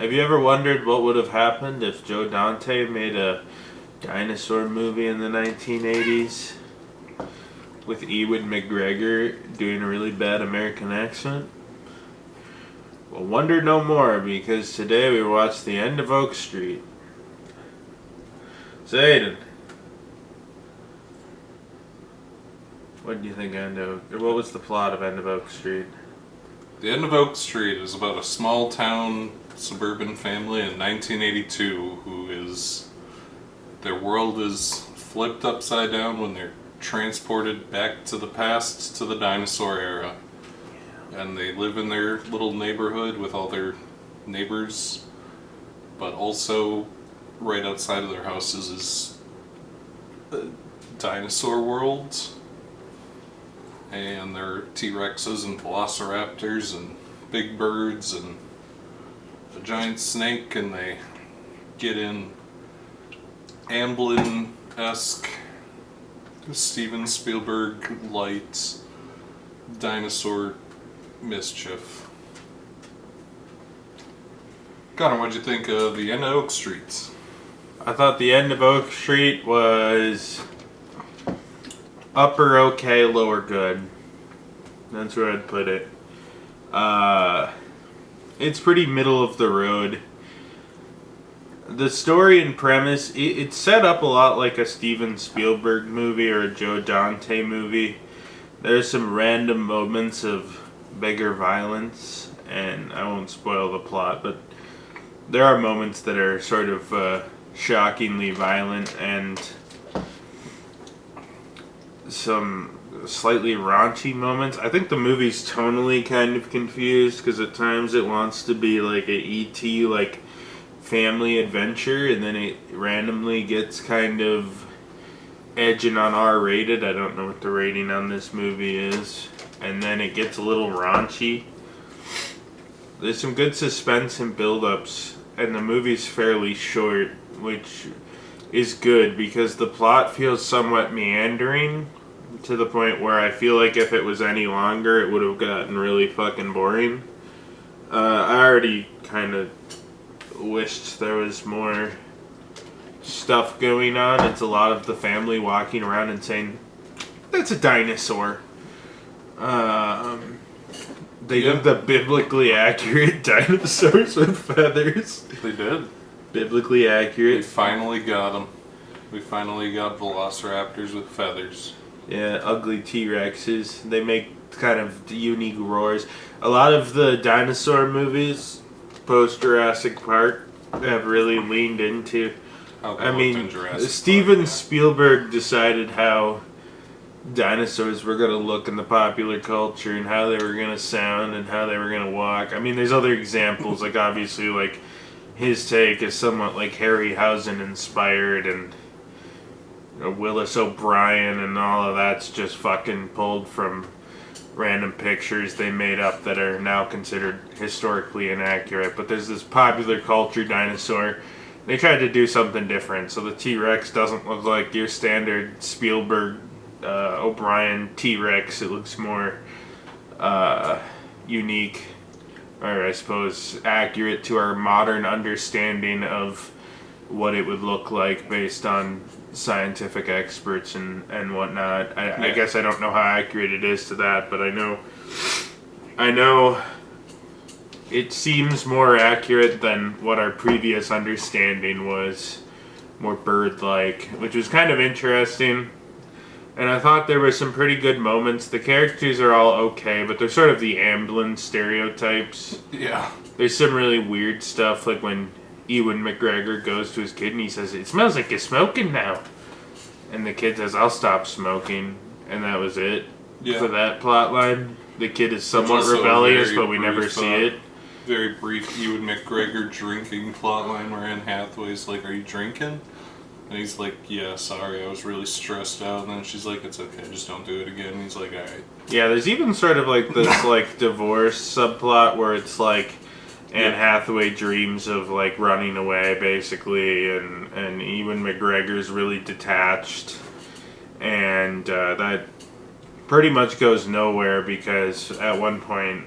Have you ever wondered what would have happened if Joe Dante made a dinosaur movie in the 1980s with Ewan McGregor doing a really bad American accent? Well, wonder no more, because today we watched The End of Oak Street. So, Aiden, what do you think what was the plot of End of Oak Street? The End of Oak Street is about a small town suburban family in 1982 their world is flipped upside down when they're transported back to the past to the dinosaur era. And they live in their little neighborhood with all their neighbors, but also right outside of their houses is a dinosaur world. And there are T-Rexes and Velociraptors and big birds and a giant snake, and they get in Amblin-esque Steven Spielberg light dinosaur mischief. Connor, what'd you think of The End of Oak Street? I thought The End of Oak Street was upper okay, lower good. That's where I'd put it. It's pretty middle of the road. The story and premise, it's set up a lot like a Steven Spielberg movie or a Joe Dante movie. There's some random moments of bigger violence, and I won't spoil the plot, but there are moments that are sort of shockingly violent and some slightly raunchy moments. I think the movie's tonally kind of confused because at times it wants to be like a E.T. like family adventure, and then it randomly gets kind of edging on R-rated. I don't know what the rating on this movie is. And then it gets a little raunchy. There's some good suspense and build-ups, and the movie's fairly short, which is good because the plot feels somewhat meandering to the point where I feel like if it was any longer, it would have gotten really fucking boring. I already kind of wished there was more stuff going on. It's a lot of the family walking around and saying, "That's a dinosaur." They did the biblically accurate dinosaurs with feathers. They did. Biblically accurate. We finally got them. We finally got Velociraptors with feathers. Yeah, ugly T-Rexes. They make kind of unique roars. A lot of the dinosaur movies, post-Jurassic Park, have really leaned into. I mean, Steven Spielberg decided how dinosaurs were going to look in the popular culture and how they were going to sound and how they were going to walk. I mean, there's other examples, like obviously like his take is somewhat like Harryhausen inspired, and Willis O'Brien and all of that's just fucking pulled from random pictures they made up that are now considered historically inaccurate. But there's this popular culture dinosaur. They tried to do something different, so the T-Rex doesn't look like your standard Spielberg O'Brien T-Rex. It looks more unique, or I suppose accurate to our modern understanding of what it would look like based on scientific experts and whatnot. I guess I don't know how accurate it is to that, but I know it seems more accurate than what our previous understanding was, more bird-like, which was kind of interesting. And I thought there were some pretty good moments. The characters are all okay, but they're sort of the Amblin stereotypes. Yeah. There's some really weird stuff, like when Ewan McGregor goes to his kid and he says, "It smells like you're smoking now." And the kid says, "I'll stop smoking." And that was it for that plot line. The kid is somewhat rebellious, but we never see it. Very brief Ewan McGregor drinking plotline where Anne Hathaway's like, "Are you drinking?" And he's like, "Yeah, sorry, I was really stressed out." And then she's like, "It's okay, just don't do it again." And he's like, "Alright." Yeah, there's even sort of like this like divorce subplot where it's like Anne Hathaway dreams of like running away basically, and Ewan McGregor's really detached, and that pretty much goes nowhere because at one point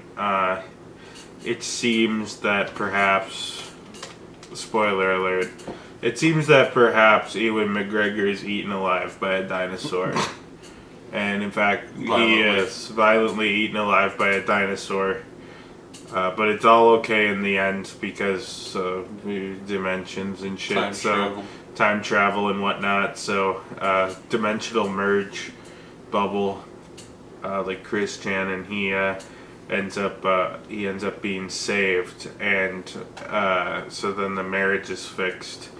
it seems that perhaps spoiler alert. It seems that perhaps Ewan McGregor is eaten alive by a dinosaur. And in fact, he is violently eaten alive by a dinosaur. But it's all okay in the end because dimensions and shit. Time travel and whatnot. So dimensional merge bubble, like Chris Chan, and he ends up being saved, and so then the marriage is fixed,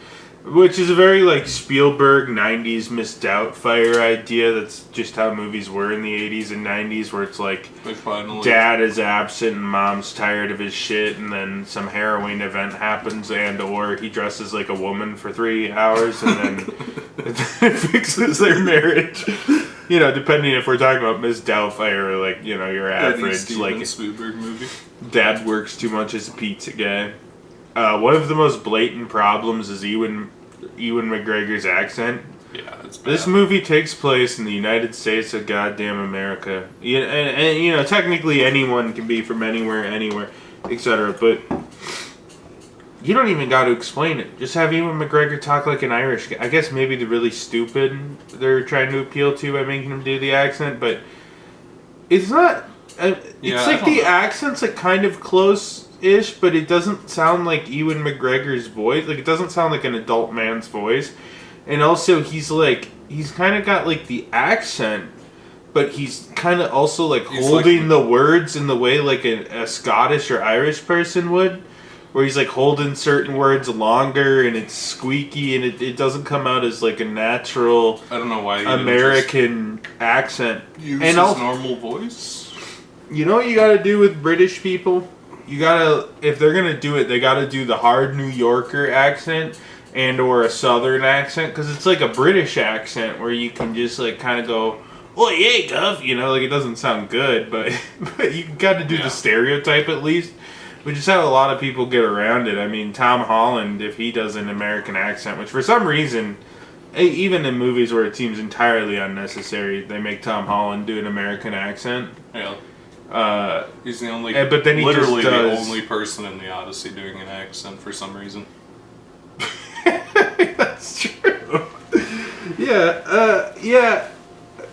which is a very like Spielberg 90s Miss Doubtfire idea. That's just how movies were in the 80s and 90s, where it's like dad is absent and mom's tired of his shit, and then some harrowing event happens, and or he dresses like a woman for 3 hours and then it fixes their marriage. You know, depending if we're talking about Miss Doubtfire or like, you know, your average like Spielberg movie. Dad works too much as a pizza guy. One of the most blatant problems is Ewan McGregor's accent. Yeah, it's bad. This movie takes place in the United States of goddamn America. Yeah, and you know, technically anyone can be from anywhere, etc. But you don't even got to explain it. Just have Ewan McGregor talk like an Irish guy. I guess maybe the really stupid they're trying to appeal to by making him do the accent, but it's not. It's like the accent's like kind of close-ish, but it doesn't sound like Ewan McGregor's voice. Like it doesn't sound like an adult man's voice. And also he's kind of got like the accent, but he's kind of also like holding the words in the way like a Scottish or Irish person would. Where he's like holding certain words longer and it's squeaky and it doesn't come out as like a natural I don't know why American accent. Use his normal voice. You know what you gotta do with British people? You gotta, if they're gonna do it, they gotta do the hard New Yorker accent and or a southern accent, because it's like a British accent where you can just like kind of go, oh yeah, Gov, you know, like it doesn't sound good, but you gotta do the stereotype at least. We just have a lot of people get around it. I mean, Tom Holland, if he does an American accent, which for some reason, even in movies where it seems entirely unnecessary, they make Tom Holland do an American accent. Yeah. He's the only, but then he literally just the only person in the Odyssey doing an accent for some reason. That's true. Yeah.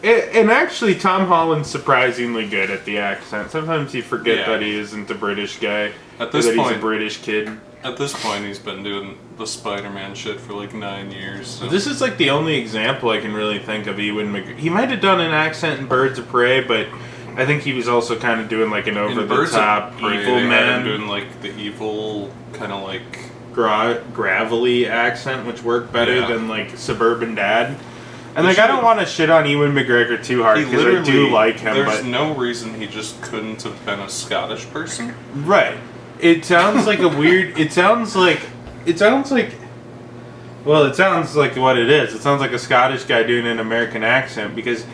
And actually, Tom Holland's surprisingly good at the accent. Sometimes you forget that he isn't a British guy. At this point, he's a British kid. At this point, he's been doing the Spider-Man shit for like 9 years. So. This is like the only example I can really think of Ewan McGregor. He might have done an accent in Birds of Prey, but I think he was also kind of doing like an over-the-top evil man. Doing like the evil kind of like gravelly accent, which worked better than like suburban dad. And like, I don't want to shit on Ewan McGregor too hard because I do like him. There's no reason he just couldn't have been a Scottish person. Right. It sounds like a weird. It sounds like. Well, it sounds like what it is. It sounds like a Scottish guy doing an American accent because,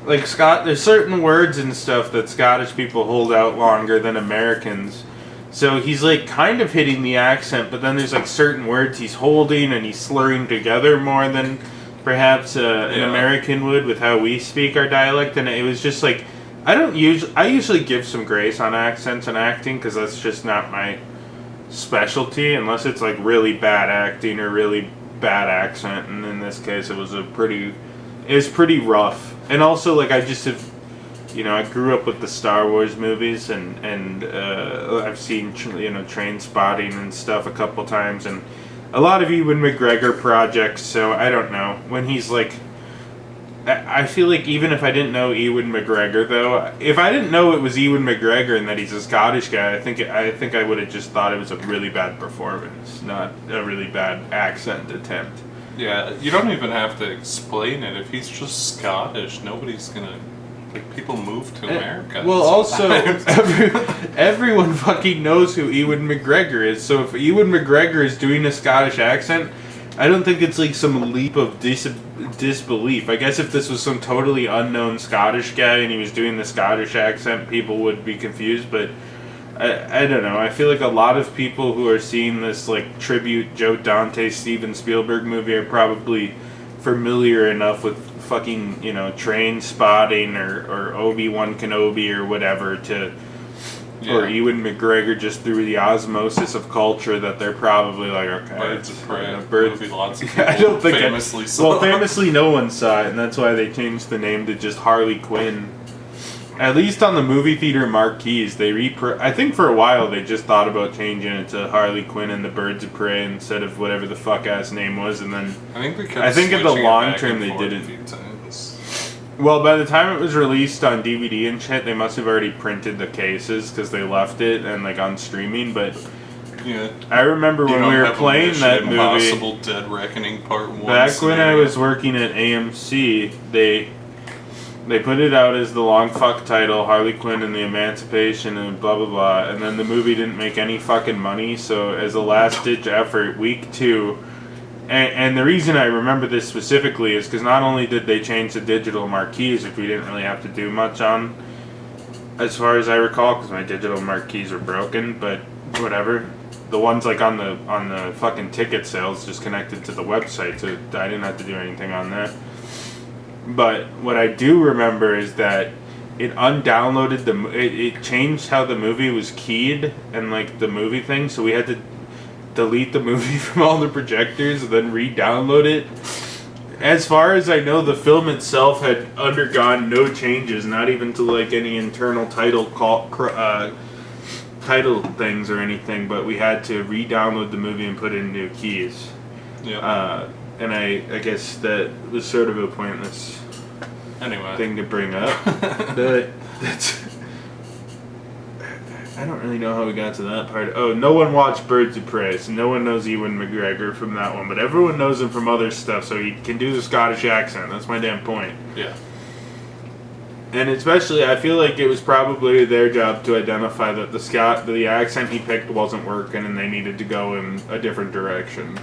like there's certain words and stuff that Scottish people hold out longer than Americans. So he's like kind of hitting the accent, but then there's like certain words he's holding and he's slurring together more than perhaps an American would with how we speak our dialect, and it was just like I usually give some grace on accents and acting because that's just not my specialty unless it's like really bad acting or really bad accent, and in this case it was pretty rough. And also like I just have, you know, I grew up with the Star Wars movies and I've seen Train Spotting and stuff a couple times and a lot of Ewan McGregor projects, so I don't know. When he's like... I feel like even if I didn't know Ewan McGregor, though, if I didn't know it was Ewan McGregor and that he's a Scottish guy, I think I would have just thought it was a really bad performance, not a really bad accent attempt. Yeah, you don't even have to explain it. If he's just Scottish, nobody's gonna... Like, people move to America. Well, also, everyone fucking knows who Ewan McGregor is. So if Ewan McGregor is doing a Scottish accent, I don't think it's like some leap of disbelief. I guess if this was some totally unknown Scottish guy and he was doing the Scottish accent, people would be confused. But I don't know. I feel like a lot of people who are seeing this like tribute Joe Dante Steven Spielberg movie are probably familiar enough with fucking, Train Spotting or Obi-Wan Kenobi or whatever to or Ewan McGregor just through the osmosis of culture that they're probably like, okay, Birds of Prey. Birds. Lots of people I don't think famously saw. Well, famously no one saw it, and that's why they changed the name to just Harley Quinn. At least on the movie theater marquees, I think for a while they just thought about changing it to Harley Quinn and the Birds of Prey instead of whatever the fuck ass name was, and then I think in the long term they didn't. Well, by the time it was released on DVD and shit, they must have already printed the cases because they left it and like on streaming. But yeah, I remember when we were playing that movie. Impossible Dead Reckoning Part 1. Back when I was working at AMC, they put it out as the long fuck title, Harley Quinn and the Emancipation and blah blah blah, and then the movie didn't make any fucking money, so as a last ditch effort, week 2, and the reason I remember this specifically is because not only did they change the digital marquees, which we didn't really have to do much on, as far as I recall, because my digital marquees are broken, but whatever. The ones like on the fucking ticket sales just connected to the website, so I didn't have to do anything on that. But what I do remember is that it undownloaded it changed how the movie was keyed and like the movie thing, so we had to delete the movie from all the projectors and then re-download it. As far as I know, the film itself had undergone no changes, not even to like any internal title things or anything, but we had to re-download the movie and put in new keys. Yeah. And I guess that was sort of a pointless thing to bring up. I don't really know how we got to that part. Oh, no one watched Birds of Prey, so no one knows Ewan McGregor from that one, but everyone knows him from other stuff, so he can do the Scottish accent. That's my damn point. Yeah. And especially, I feel like it was probably their job to identify that the accent he picked wasn't working and they needed to go in a different direction.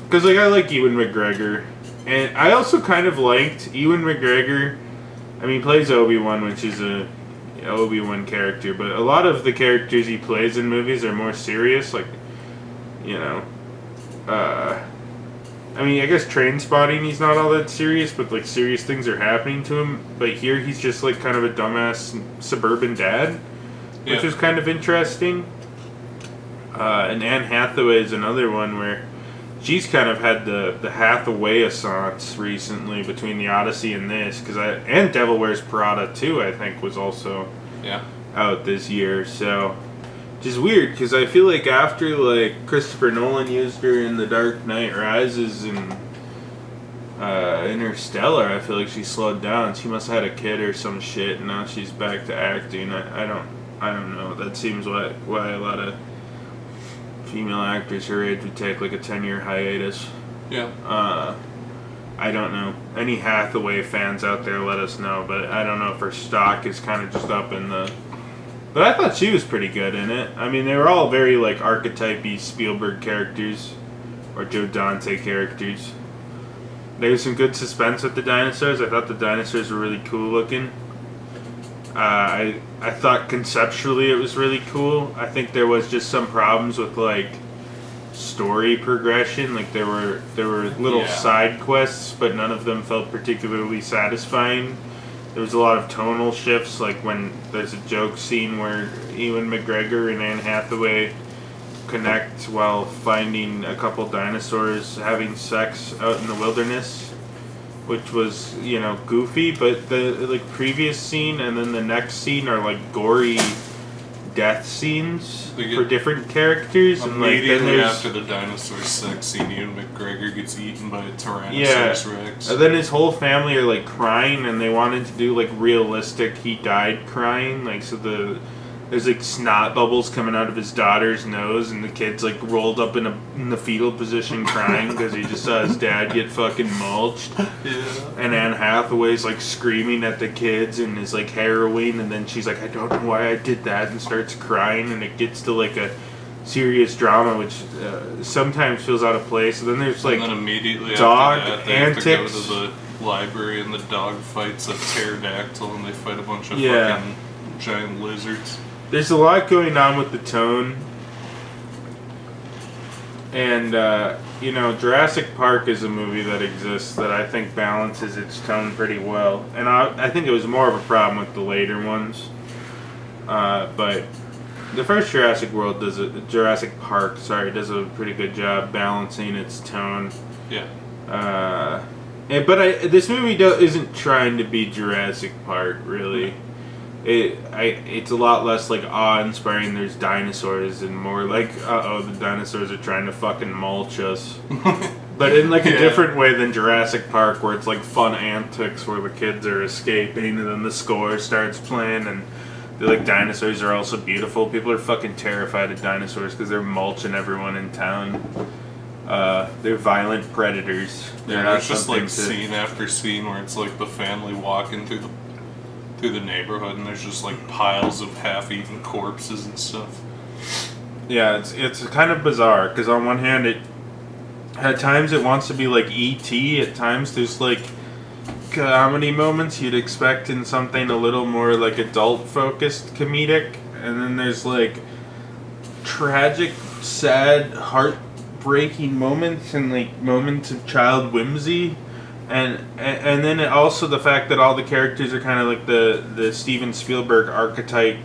Because, like, I like Ewan McGregor. And I also kind of liked Ewan McGregor. I mean, he plays Obi-Wan, which is a Obi-Wan character. But a lot of the characters he plays in movies are more serious. Like, you know. I mean, I guess Trainspotting, he's not all that serious. But, like, serious things are happening to him. But here, he's just, like, kind of a dumbass suburban dad. Which is kind of interesting. And Anne Hathaway is another one where she's kind of had the Hathaway-assance recently between the Odyssey and this, and Devil Wears Prada too, I think, was also out this year. So, which is weird because I feel like after like Christopher Nolan used her in The Dark Knight Rises and Interstellar, I feel like she slowed down. She must have had a kid or some shit, and now she's back to acting. I don't know. That seems why a lot of female actors her age would take like a 10-year hiatus. Yeah. I don't know. Any Hathaway fans out there, let us know. But I don't know if her stock is kind of just up in the. But I thought she was pretty good in it. I mean, they were all very like archetypey Spielberg characters, or Joe Dante characters. There was some good suspense with the dinosaurs. I thought the dinosaurs were really cool looking. I thought conceptually it was really cool. I think there was just some problems with like story progression. Like there were little side quests, but none of them felt particularly satisfying. There was a lot of tonal shifts, like when there's a joke scene where Ewan McGregor and Anne Hathaway connect while finding a couple dinosaurs having sex out in the wilderness. Which was, goofy, but the like previous scene and then the next scene are like gory death scenes for different characters. Immediately and after the dinosaur sex scene, Ewan McGregor gets eaten by a Tyrannosaurus Rex. And then his whole family are like crying, and they wanted to do like realistic he died crying, like so there's like snot bubbles coming out of his daughter's nose, and the kid's like rolled up in the fetal position crying because he just saw his dad get fucking mulched. Yeah. And Anne Hathaway's like screaming at the kids and is like harrowing, and then she's like, I don't know why I did that, and starts crying, and it gets to like a serious drama, which sometimes feels out of place. And then there's like and then immediately dog after that, they antics. have to go to the library, and the dog fights a pterodactyl, and they fight a bunch of fucking giant lizards. There's a lot going on with the tone. And, Jurassic Park is a movie that exists that I think balances its tone pretty well. And I think it was more of a problem with the later ones. But the first Jurassic Park, does a pretty good job balancing its tone. Yeah. This movie isn't trying to be Jurassic Park, really. It's a lot less like awe-inspiring. There's dinosaurs and more like, the dinosaurs are trying to fucking mulch us. But in like a different way than Jurassic Park, where it's like fun antics where the kids are escaping and then the score starts playing and the like dinosaurs are also beautiful. People are fucking terrified of dinosaurs because they're mulching everyone in town. They're violent predators. Yeah, there's just like scene after scene where it's like the family walking through the neighborhood and there's just like piles of half-eaten corpses and stuff. Yeah, it's kind of bizarre because on one hand at times it wants to be like E.T. At times there's like comedy moments you'd expect in something a little more like adult-focused comedic, and then there's like tragic, sad, heartbreaking moments and like moments of child whimsy, and then also the fact that all the characters are kind of like the Steven Spielberg archetype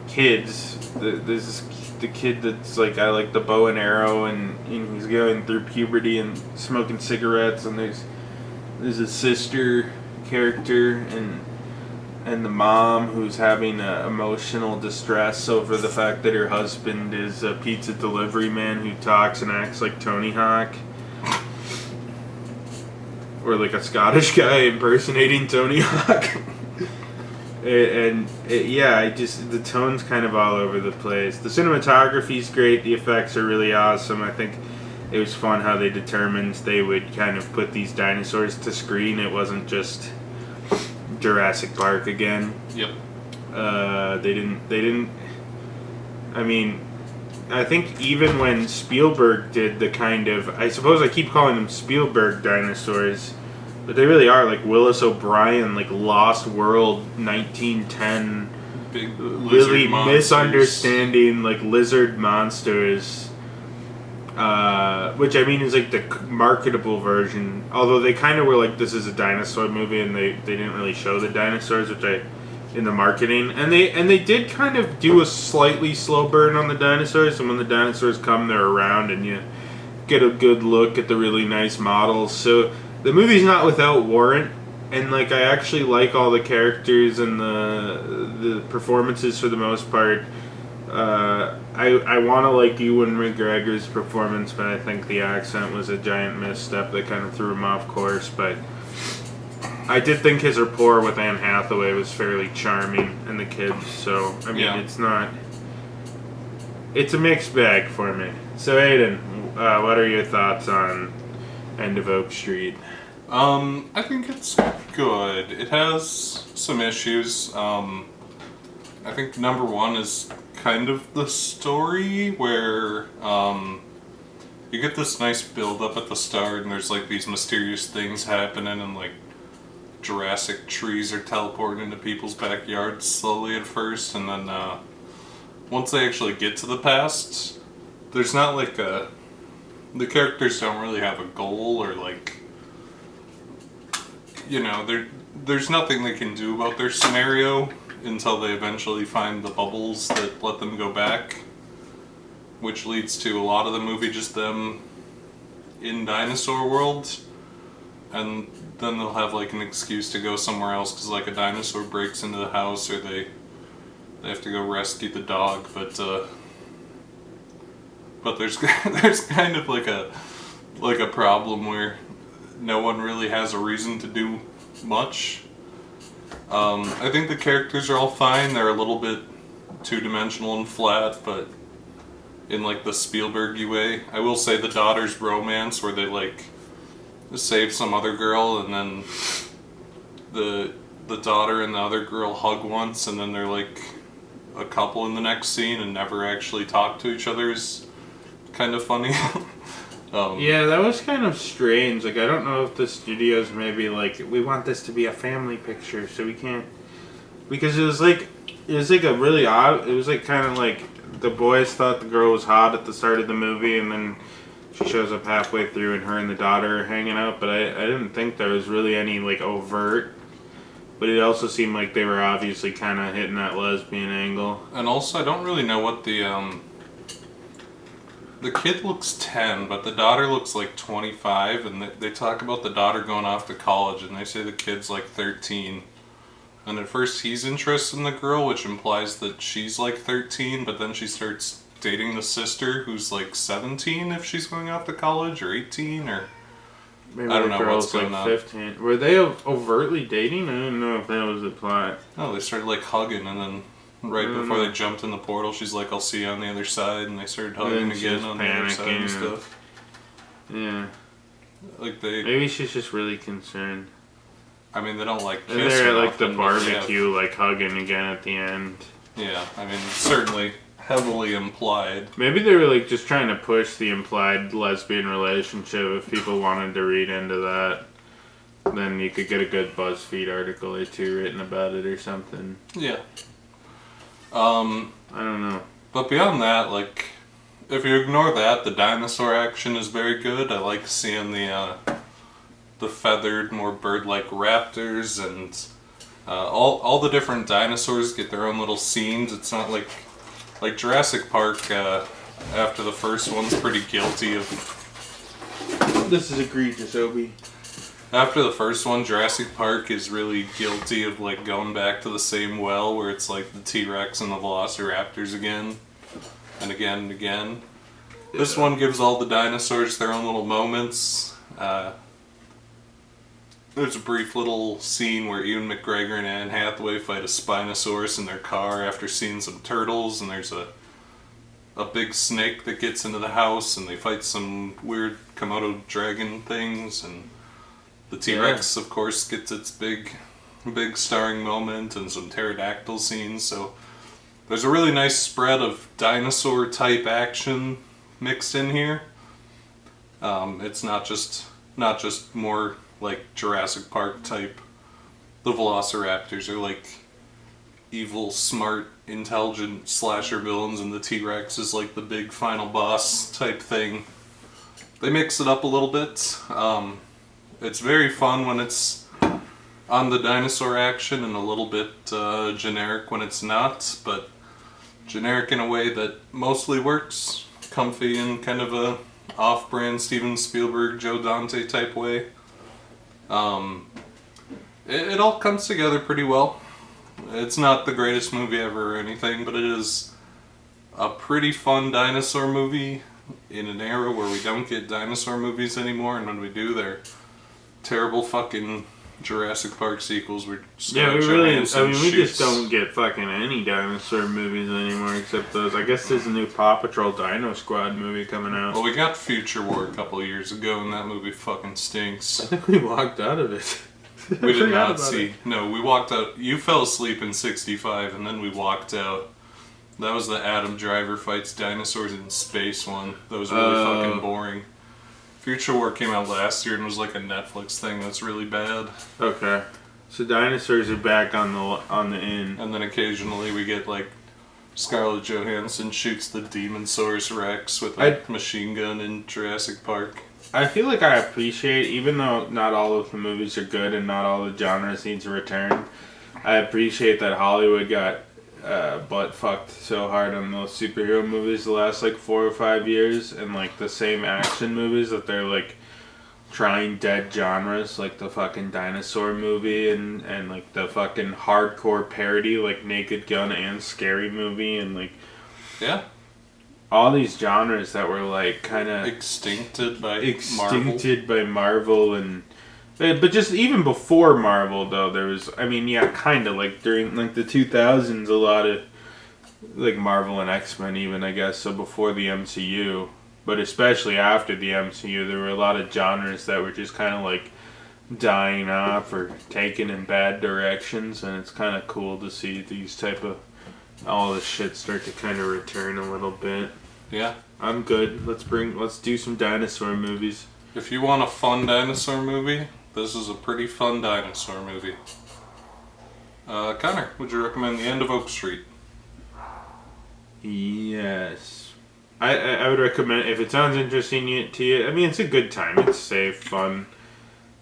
kids. There's the kid that's like, I like the bow and arrow, and he's going through puberty and smoking cigarettes, and there's a sister character and the mom who's having emotional distress over the fact that her husband is a pizza delivery man who talks and acts like Tony Hawk, or like a Scottish guy impersonating Tony Hawk. The tone's kind of all over the place. The cinematography's great. The effects are really awesome. I think it was fun how they determined they would kind of put these dinosaurs to screen. It wasn't just Jurassic Park again. Yep. They didn't. I mean, I think even when Spielberg did the kind of, I suppose I keep calling them Spielberg dinosaurs, but they really are like Willis O'Brien, like Lost World 1910, big really monsters. Misunderstanding like lizard monsters. Which I mean is like the marketable version. Although they kind of were like, this is a dinosaur movie, and they didn't really show the dinosaurs, in the marketing, and they did kind of do a slightly slow burn on the dinosaurs. And when the dinosaurs come, they're around, and you get a good look at the really nice models. So the movie's not without warrant, and like I actually like all the characters and the performances for the most part. I want to like Ewan McGregor's performance, but I think the accent was a giant misstep that kind of threw him off course. But I did think his rapport with Anne Hathaway was fairly charming, and the kids. So I mean, it's a mixed bag for me. So Aiden, what are your thoughts on End of Oak Street? I think it's good. It has some issues. I think number one is kind of the story where you get this nice build up at the start, and there's like these mysterious things happening, and like Jurassic trees are teleporting into people's backyards slowly at first, and then once they actually get to the past, there's not like the characters don't really have a goal, or like, you know, there's nothing they can do about their scenario until they eventually find the bubbles that let them go back, which leads to a lot of the movie just them in dinosaur world, and then they'll have like an excuse to go somewhere else because like a dinosaur breaks into the house, or they have to go rescue the dog, but there's there's kind of like a problem where no one really has a reason to do much. I think the characters are all fine. They're a little bit two-dimensional and flat, but in like the Spielberg-y way. I will say the daughter's romance, where they like save some other girl, and then the daughter and the other girl hug once, and then they're like a couple in the next scene and never actually talk to each other, is kind of funny. Yeah, that was kind of strange. Like, I don't know if the studios maybe like, we want this to be a family picture, so we can't, because it was like a really odd. It was like kind of like the boys thought the girl was hot at the start of the movie, and then she shows up halfway through, and her and the daughter are hanging out. But I didn't think there was really any like overt but it also seemed like they were obviously kind of hitting that lesbian angle. And also, I don't really know what the kid looks 10, but the daughter looks like 25, and they talk about the daughter going off to college, and they say the kid's like 13. And at first he's interested in the girl, which implies that she's like 13, but then she starts dating the sister, who's like 17 if she's going off to college, or 18, or... Maybe I don't the know girl's what's going like on. 15. Were they overtly dating? I didn't know if that was the plot. No, they started like hugging, and then right before they jumped in the portal, she's like, "I'll see you on the other side," and they started hugging again on the other side and stuff. Yeah. Like they... Maybe she's just really concerned. I mean, they don't like kiss. They're or at like the nothing, but they barbecue, like hugging again at the end. Yeah, I mean, certainly heavily implied. Maybe they were like just trying to push the implied lesbian relationship. If people wanted to read into that, then you could get a good BuzzFeed article or two written about it or something. Yeah. I don't know. But beyond that, like, if you ignore that, the dinosaur action is very good. I like seeing the feathered, more bird-like raptors, and all the different dinosaurs get their own little scenes. It's not like Jurassic Park. After the first one's pretty guilty of. This is egregious, Obi. After the first one, Jurassic Park is really guilty of like going back to the same well where it's like the T-Rex and the Velociraptors again and again and again. Yeah. This one gives all the dinosaurs their own little moments. There's a brief little scene where Ewan McGregor and Anne Hathaway fight a Spinosaurus in their car after seeing some turtles, and there's a big snake that gets into the house, and they fight some weird Komodo dragon things, and the T-Rex, of course, gets its big starring moment, and some pterodactyl scenes. So there's a really nice spread of dinosaur-type action mixed in here. It's not just more like Jurassic Park type. The Velociraptors are like evil, smart, intelligent slasher villains, and the T-Rex is like the big final boss type thing. They mix it up a little bit. It's very fun when it's on the dinosaur action, and a little bit generic when it's not, but generic in a way that mostly works. Comfy in kind of a off-brand Steven Spielberg, Joe Dante type way. It all comes together pretty well. It's not the greatest movie ever or anything, but it is a pretty fun dinosaur movie in an era where we don't get dinosaur movies anymore, and when we do, they're terrible fucking Jurassic Park sequels where Scarlett Johansson we just don't get fucking any dinosaur movies anymore except those. I guess there's a new Paw Patrol Dino Squad movie coming out. Well, we got Future War a couple of years ago, and that movie fucking stinks. I think we walked out of it. We did not see. No, we walked out. You fell asleep in 65, and then we walked out. That was the Adam Driver fights dinosaurs in space one. That was really fucking boring. Future War came out last year and was like a Netflix thing that's really bad. Okay. So dinosaurs are back on the in. And then occasionally we get like Scarlett Johansson shoots the Demonsaurus Rex with a machine gun in Jurassic Park. I feel like I appreciate, even though not all of the movies are good and not all the genres needs a return, I appreciate that Hollywood got butt fucked so hard on those superhero movies the last like 4 or 5 years, and like the same action movies that they're like trying dead genres, like the fucking dinosaur movie and like the fucking hardcore parody like Naked Gun and Scary Movie, and like all these genres that were like kind of extincted by Marvel, and but just even before Marvel though, there was, I mean, kind of like during like the 2000s, a lot of like Marvel and X-Men even, I guess, so before the MCU, but especially after the MCU, there were a lot of genres that were just kind of like dying off or taken in bad directions, and it's kind of cool to see these type of all this shit start to kind of return a little bit. Yeah. I'm good. Let's do some dinosaur movies. If you want a fun dinosaur movie, this is a pretty fun dinosaur movie. Connor, would you recommend The End of Oak Street? Yes. I would recommend, if it sounds interesting to you, I mean, it's a good time. It's safe, fun.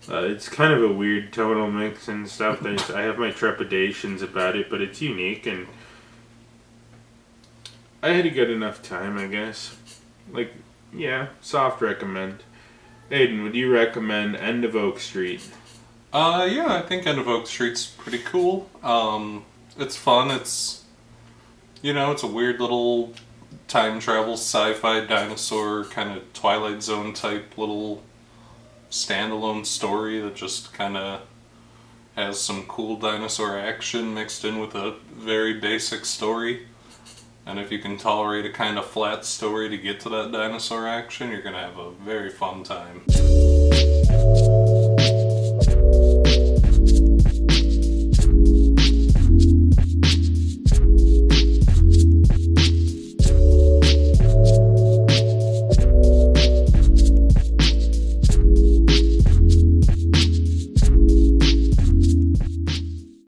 It's kind of a weird tonal mix and stuff. I have my trepidations about it, but it's unique, and I had a good enough time, I guess. Like, yeah, soft recommend. Aiden, would you recommend End of Oak Street? Yeah, I think End of Oak Street's pretty cool. It's fun. It's a weird little time travel sci-fi dinosaur kind of Twilight Zone type little standalone story that just kind of has some cool dinosaur action mixed in with a very basic story. And if you can tolerate a kind of flat story to get to that dinosaur action, you're gonna have a very fun time.